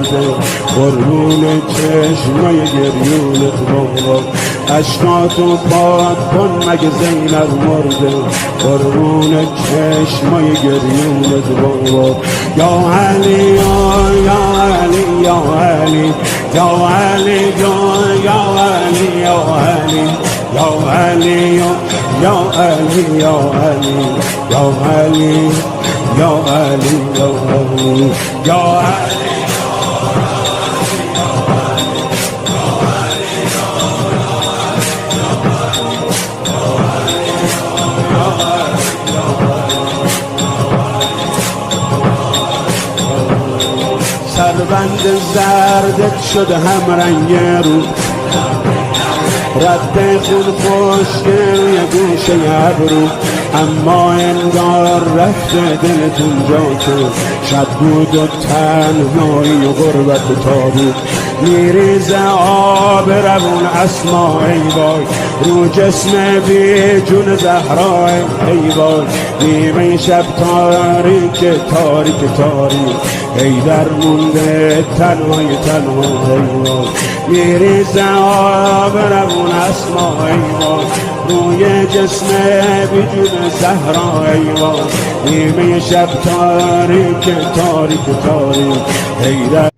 مرده، قربون چشمای گریونت بابا. عشقاتو پاک کن مگه زینب مرده، قربون چشمای گریونت بابا. یا علی یا علی یا علی یا علی یا علی یا علی یا علی یا علی یا علی یا علی یا علی یا علی. سربند زردت شده هم رنگ رو، رد خون خشکه روی گوشه ابرو، اما انگار رفته دلتون جا تو. شب بود و تنهایی و غربت و تابوت، میریزه آب روون اسما ای وای، رو جسم بی جون زهرا ای وای. نیمه شب تاریک تاریک تاریک، ای در مونده تنهای تنها ای وای. میریزه آب روون اسما ای وای، روی جسم بی جون زهرا ای وای. نیمه شب تاریک تاریک تاریک، ای در